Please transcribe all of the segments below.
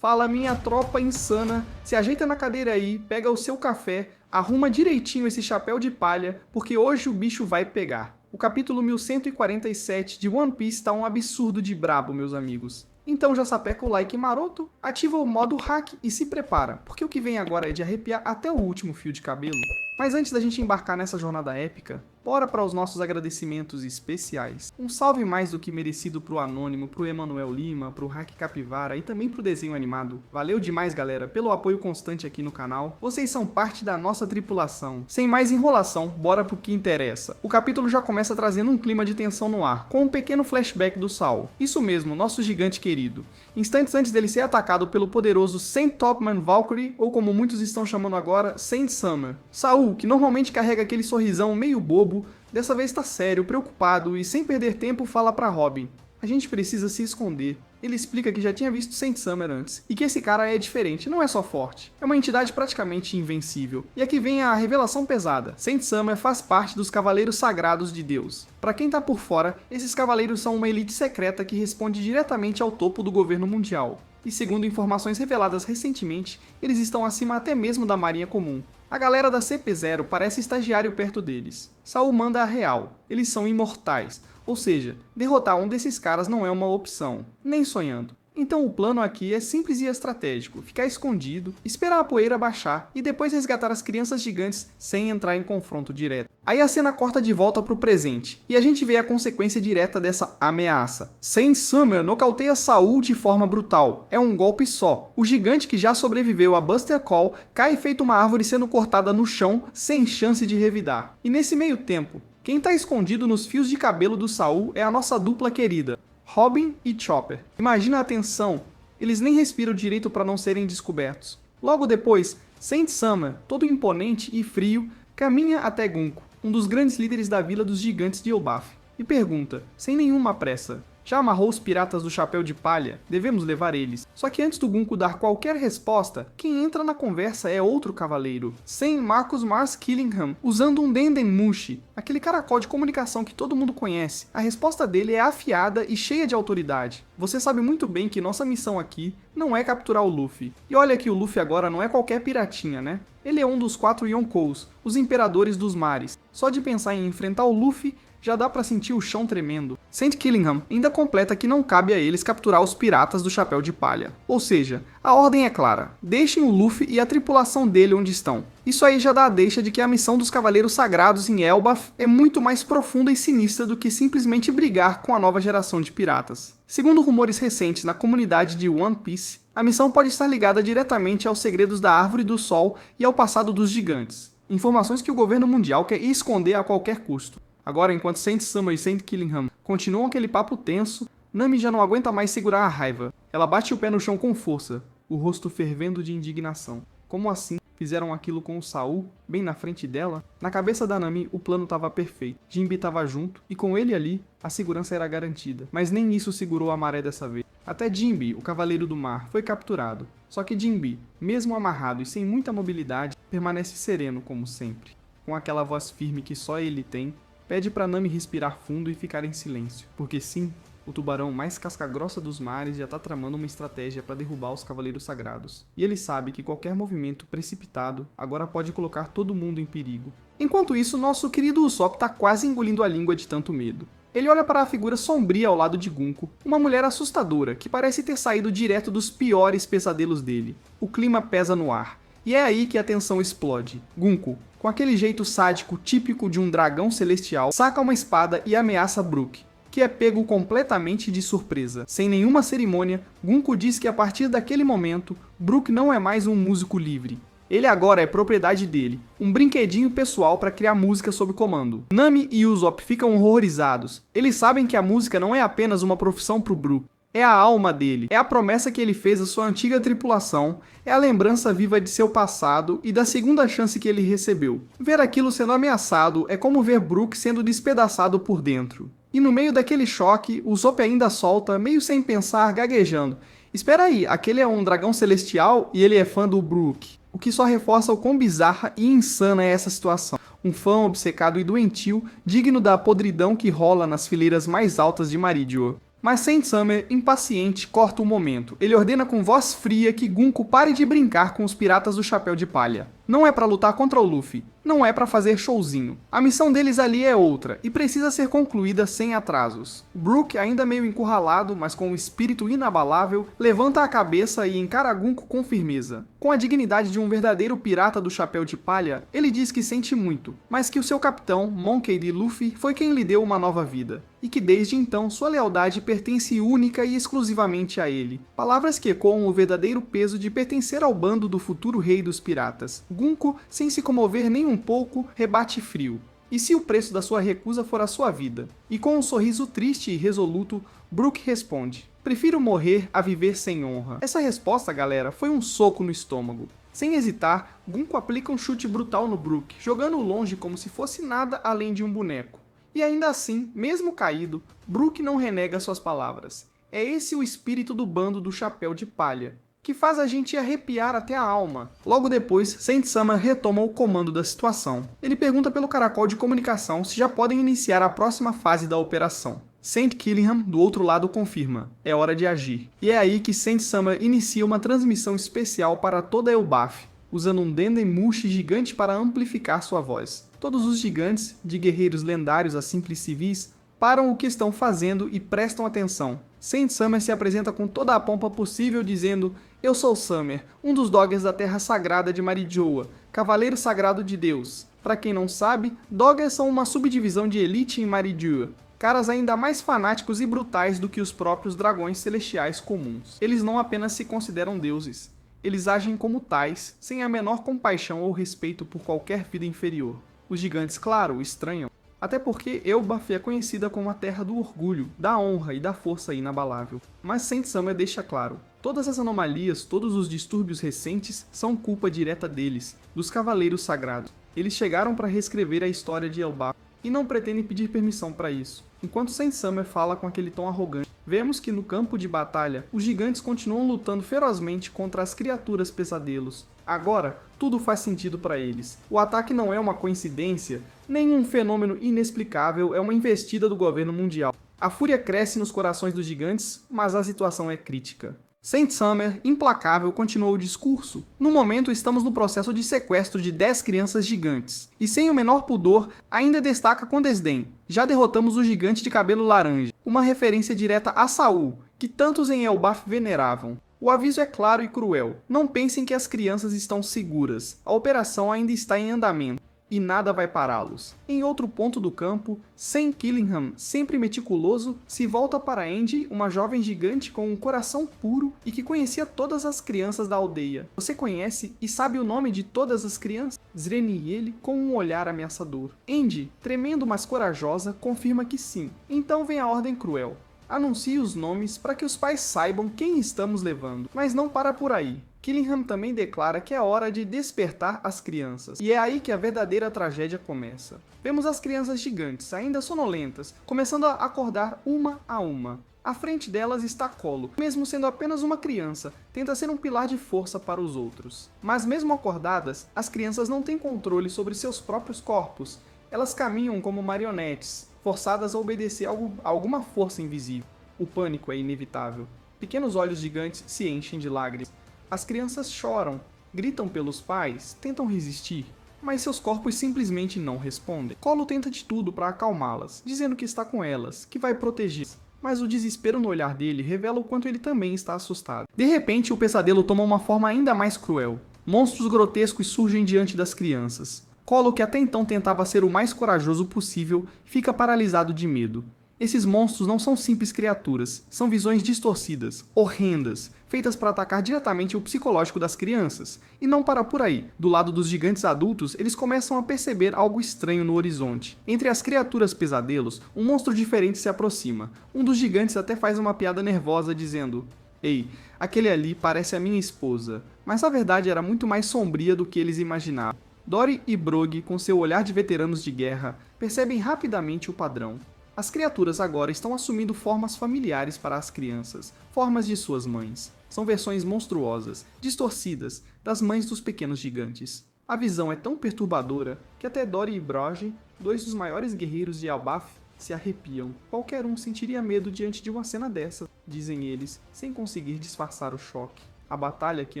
Fala, minha tropa insana, se ajeita na cadeira aí, pega o seu café, arruma direitinho esse chapéu de palha, porque hoje o bicho vai pegar. O capítulo 1147 de One Piece tá um absurdo de brabo, meus amigos. Então já sapeca o like maroto, ativa o modo hack e se prepara, porque o que vem agora é de arrepiar até o último fio de cabelo. Mas antes da gente embarcar nessa jornada épica, bora para os nossos agradecimentos especiais. Um salve mais do que merecido pro Anônimo, pro Emanuel Lima, pro Hack Capivara e também pro desenho animado. Valeu demais, galera, pelo apoio constante aqui no canal. Vocês são parte da nossa tripulação. Sem mais enrolação, bora pro que interessa. O capítulo já começa trazendo um clima de tensão no ar, com um pequeno flashback do Saul. Isso mesmo, nosso gigante querido. Instantes antes dele ser atacado pelo poderoso Saint Topman Valkyrie, ou como muitos estão chamando agora, Saint Summer. Saul, que normalmente carrega aquele sorrisão meio bobo, dessa vez tá sério, preocupado e sem perder tempo fala pra Robin: a gente precisa se esconder. Ele explica que já tinha visto Saint Summer antes, e que esse cara é diferente, não é só forte, é uma entidade praticamente invencível. E aqui vem a revelação pesada: Saint Summer faz parte dos Cavaleiros Sagrados de Deus. Pra quem tá por fora, esses cavaleiros são uma elite secreta que responde diretamente ao topo do governo mundial. E segundo informações reveladas recentemente, eles estão acima até mesmo da Marinha Comum. A galera da CP0 parece estagiário perto deles. Saul manda a real: eles são imortais, ou seja, derrotar um desses caras não é uma opção, nem sonhando. Então o plano aqui é simples e estratégico: ficar escondido, esperar a poeira baixar e depois resgatar as crianças gigantes sem entrar em confronto direto. Aí a cena corta de volta pro presente, e a gente vê a consequência direta dessa ameaça. Saint Summer nocauteia Saul de forma brutal. É um golpe só. O gigante que já sobreviveu a Buster Call cai feito uma árvore sendo cortada no chão sem chance de revidar. E nesse meio tempo, quem tá escondido nos fios de cabelo do Saul é a nossa dupla querida, Robin e Chopper. Imagina a tensão, eles nem respiram direito para não serem descobertos. Logo depois, Saint Summer, todo imponente e frio, caminha até Gunko, um dos grandes líderes da vila dos gigantes de Elbaf, e pergunta, sem nenhuma pressa: já amarrou os piratas do chapéu de palha? Devemos levar eles. Só que antes do Gunko dar qualquer resposta, quem entra na conversa é outro cavaleiro, Saint Marcus Mars Killingham, usando um Dendenmushi, aquele caracol de comunicação que todo mundo conhece. A resposta dele é afiada e cheia de autoridade: você sabe muito bem que nossa missão aqui não é capturar o Luffy. E olha que o Luffy agora não é qualquer piratinha, né? Ele é um dos 4 Yonkous, os imperadores dos mares. Só de pensar em enfrentar o Luffy, já dá pra sentir o chão tremendo. Saint Killingham ainda completa que não cabe a eles capturar os piratas do chapéu de palha. Ou seja, a ordem é clara: deixem o Luffy e a tripulação dele onde estão. Isso aí já dá a deixa de que a missão dos Cavaleiros Sagrados em Elbaf é muito mais profunda e sinistra do que simplesmente brigar com a nova geração de piratas. Segundo rumores recentes na comunidade de One Piece, a missão pode estar ligada diretamente aos segredos da Árvore do Sol e ao passado dos gigantes. Informações que o governo mundial quer esconder a qualquer custo. Agora, enquanto Saint Summer e Saint Killingham continuam aquele papo tenso, Nami já não aguenta mais segurar a raiva. Ela bate o pé no chão com força, o rosto fervendo de indignação. Como assim? Fizeram aquilo com o Saul, bem na frente dela? Na cabeça da Nami, o plano estava perfeito. Jinbe estava junto, e com ele ali, a segurança era garantida. Mas nem isso segurou a maré dessa vez. Até Jinbe, o Cavaleiro do Mar, foi capturado. Só que Jinbe, mesmo amarrado e sem muita mobilidade, permanece sereno como sempre. Com aquela voz firme que só ele tem, pede pra Nami respirar fundo e ficar em silêncio. Porque sim, o tubarão mais casca-grossa dos mares já tá tramando uma estratégia para derrubar os Cavaleiros Sagrados. E ele sabe que qualquer movimento precipitado agora pode colocar todo mundo em perigo. Enquanto isso, nosso querido Usopp tá quase engolindo a língua de tanto medo. Ele olha para a figura sombria ao lado de Gunko, uma mulher assustadora que parece ter saído direto dos piores pesadelos dele. O clima pesa no ar. E é aí que a tensão explode. Gunko, com aquele jeito sádico típico de um dragão celestial, saca uma espada e ameaça Brook, que é pego completamente de surpresa. Sem nenhuma cerimônia, Gunko diz que a partir daquele momento, Brook não é mais um músico livre. Ele agora é propriedade dele, um brinquedinho pessoal para criar música sob comando. Nami e Usopp ficam horrorizados. Eles sabem que a música não é apenas uma profissão pro Brook. É a alma dele, é a promessa que ele fez à sua antiga tripulação, é a lembrança viva de seu passado e da segunda chance que ele recebeu. Ver aquilo sendo ameaçado é como ver Brook sendo despedaçado por dentro. E no meio daquele choque, Usopp ainda solta, meio sem pensar, gaguejando: espera aí, aquele é um dragão celestial e ele é fã do Brook. O que só reforça o quão bizarra e insana é essa situação. Um fã obcecado e doentio, digno da podridão que rola nas fileiras mais altas de Maridio. Mas Saint Summer, impaciente, corta o momento. Ele ordena com voz fria que Gunko pare de brincar com os piratas do Chapéu de Palha. Não é pra lutar contra o Luffy, não é pra fazer showzinho. A missão deles ali é outra, e precisa ser concluída sem atrasos. Brook, ainda meio encurralado, mas com um espírito inabalável, levanta a cabeça e encara Gunko com firmeza. Com a dignidade de um verdadeiro pirata do Chapéu de Palha, ele diz que sente muito, mas que o seu capitão, Monkey D. Luffy, foi quem lhe deu uma nova vida, e que desde então sua lealdade pertence única e exclusivamente a ele. Palavras que ecoam o verdadeiro peso de pertencer ao bando do futuro rei dos piratas. Gunko, sem se comover nem um pouco, rebate frio. E se o preço da sua recusa for a sua vida? E com um sorriso triste e resoluto, Brook responde: prefiro morrer a viver sem honra. Essa resposta, galera, foi um soco no estômago. Sem hesitar, Gunko aplica um chute brutal no Brook, jogando-o longe como se fosse nada além de um boneco. E ainda assim, mesmo caído, Brook não renega suas palavras. É esse o espírito do bando do Chapéu de Palha, que faz a gente arrepiar até a alma. Logo depois, Saint Summer retoma o comando da situação. Ele pergunta pelo caracol de comunicação se já podem iniciar a próxima fase da operação. Saint Killingham, do outro lado, confirma: é hora de agir. E é aí que Saint Summer inicia uma transmissão especial para toda Elbaf, usando um Dendemushi gigante para amplificar sua voz. Todos os gigantes, de guerreiros lendários a simples civis, param o que estão fazendo e prestam atenção. Saint Summer se apresenta com toda a pompa possível dizendo: eu sou Summer, um dos doggers da Terra Sagrada de Marijoa, Cavaleiro Sagrado de Deus. Para quem não sabe, doggers são uma subdivisão de elite em Marijoa, caras ainda mais fanáticos e brutais do que os próprios dragões celestiais comuns. Eles não apenas se consideram deuses, eles agem como tais, sem a menor compaixão ou respeito por qualquer vida inferior. Os gigantes, claro, o estranham, até porque Elbaf é conhecida como a terra do orgulho, da honra e da força inabalável. Mas Saint Summer deixa claro: todas as anomalias, todos os distúrbios recentes são culpa direta deles, dos Cavaleiros Sagrados. Eles chegaram para reescrever a história de Elbaf e não pretendem pedir permissão para isso. Enquanto Saint Summer fala com aquele tom arrogante, vemos que no campo de batalha, os gigantes continuam lutando ferozmente contra as criaturas pesadelos. Agora, tudo faz sentido para eles. O ataque não é uma coincidência, nem um fenômeno inexplicável, é uma investida do governo mundial. A fúria cresce nos corações dos gigantes, mas a situação é crítica. Saint Summer, implacável, continuou o discurso. No momento, estamos no processo de sequestro de 10 crianças gigantes. E sem o menor pudor, ainda destaca com desdém: já derrotamos o gigante de cabelo laranja. Uma referência direta a Saul, que tantos em Elbaf veneravam. O aviso é claro e cruel: não pensem que as crianças estão seguras. A operação ainda está em andamento, e nada vai pará-los. Em outro ponto do campo, Saint Killingham, sempre meticuloso, se volta para Andy, uma jovem gigante com um coração puro e que conhecia todas as crianças da aldeia. Você conhece e sabe o nome de todas as crianças? Zreni ele com um olhar ameaçador. Andy, tremendo mas corajosa, confirma que sim. Então vem a ordem cruel: anuncie os nomes para que os pais saibam quem estamos levando. Mas não para por aí. Killingham também declara que é hora de despertar as crianças. E é aí que a verdadeira tragédia começa. Vemos as crianças gigantes, ainda sonolentas, começando a acordar uma a uma. À frente delas está Colo, mesmo sendo apenas uma criança, tenta ser um pilar de força para os outros. Mas mesmo acordadas, as crianças não têm controle sobre seus próprios corpos. Elas caminham como marionetes, forçadas a obedecer a alguma força invisível. O pânico é inevitável. Pequenos olhos gigantes se enchem de lágrimas. As crianças choram, gritam pelos pais, tentam resistir, mas seus corpos simplesmente não respondem. Colo tenta de tudo para acalmá-las, dizendo que está com elas, que vai protegê-las. Mas o desespero no olhar dele revela o quanto ele também está assustado. De repente, o pesadelo toma uma forma ainda mais cruel. Monstros grotescos surgem diante das crianças. Colo, que até então tentava ser o mais corajoso possível, fica paralisado de medo. Esses monstros não são simples criaturas, são visões distorcidas, horrendas, feitas para atacar diretamente o psicológico das crianças. E não para por aí. Do lado dos gigantes adultos, eles começam a perceber algo estranho no horizonte. Entre as criaturas pesadelos, um monstro diferente se aproxima. Um dos gigantes até faz uma piada nervosa dizendo: "Ei, aquele ali parece a minha esposa." Mas a verdade era muito mais sombria do que eles imaginavam. Dory e Brog, com seu olhar de veteranos de guerra, percebem rapidamente o padrão. As criaturas agora estão assumindo formas familiares para as crianças, formas de suas mães. São versões monstruosas, distorcidas, das mães dos pequenos gigantes. A visão é tão perturbadora que até Dory e Brog, dois dos maiores guerreiros de Elbaf, se arrepiam. Qualquer um sentiria medo diante de uma cena dessa, dizem eles, sem conseguir disfarçar o choque. A batalha, que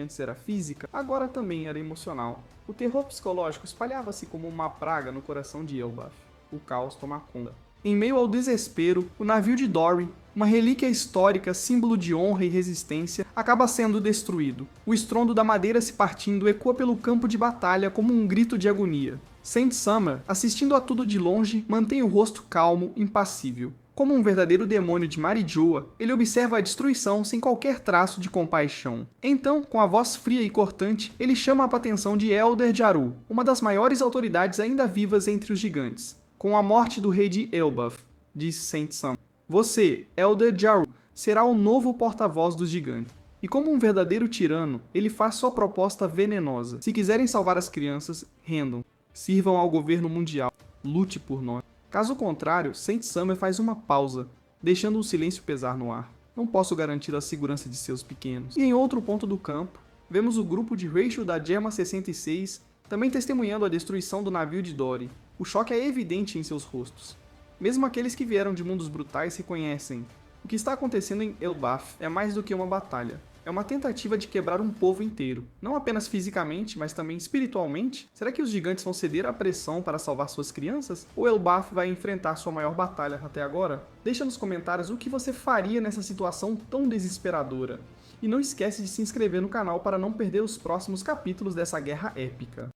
antes era física, agora também era emocional. O terror psicológico espalhava-se como uma praga no coração de Elbaf. O caos toma conta. Em meio ao desespero, o navio de Dory, uma relíquia histórica, símbolo de honra e resistência, acaba sendo destruído. O estrondo da madeira se partindo ecoa pelo campo de batalha como um grito de agonia. Saint Summer, assistindo a tudo de longe, mantém o rosto calmo, impassível. Como um verdadeiro demônio de Marijoa, ele observa a destruição sem qualquer traço de compaixão. Então, com a voz fria e cortante, ele chama a atenção de Elder Jarul, uma das maiores autoridades ainda vivas entre os gigantes. Com a morte do rei de Elbaf, diz Saint Summer, você, Elder Jarul, será o novo porta-voz dos gigantes. E como um verdadeiro tirano, ele faz sua proposta venenosa. Se quiserem salvar as crianças, rendam. Sirvam ao governo mundial. Lute por nós. Caso contrário, Saint Summer faz uma pausa, deixando um silêncio pesar no ar. Não posso garantir a segurança de seus pequenos. E em outro ponto do campo, vemos o grupo de Rachel da Gemma 66 também testemunhando a destruição do navio de Dory. O choque é evidente em seus rostos. Mesmo aqueles que vieram de mundos brutais reconhecem. O que está acontecendo em Elbaf é mais do que uma batalha. É uma tentativa de quebrar um povo inteiro. Não apenas fisicamente, mas também espiritualmente. Será que os gigantes vão ceder à pressão para salvar suas crianças? Ou Elbaf vai enfrentar sua maior batalha até agora? Deixa nos comentários o que você faria nessa situação tão desesperadora. E não esquece de se inscrever no canal para não perder os próximos capítulos dessa guerra épica.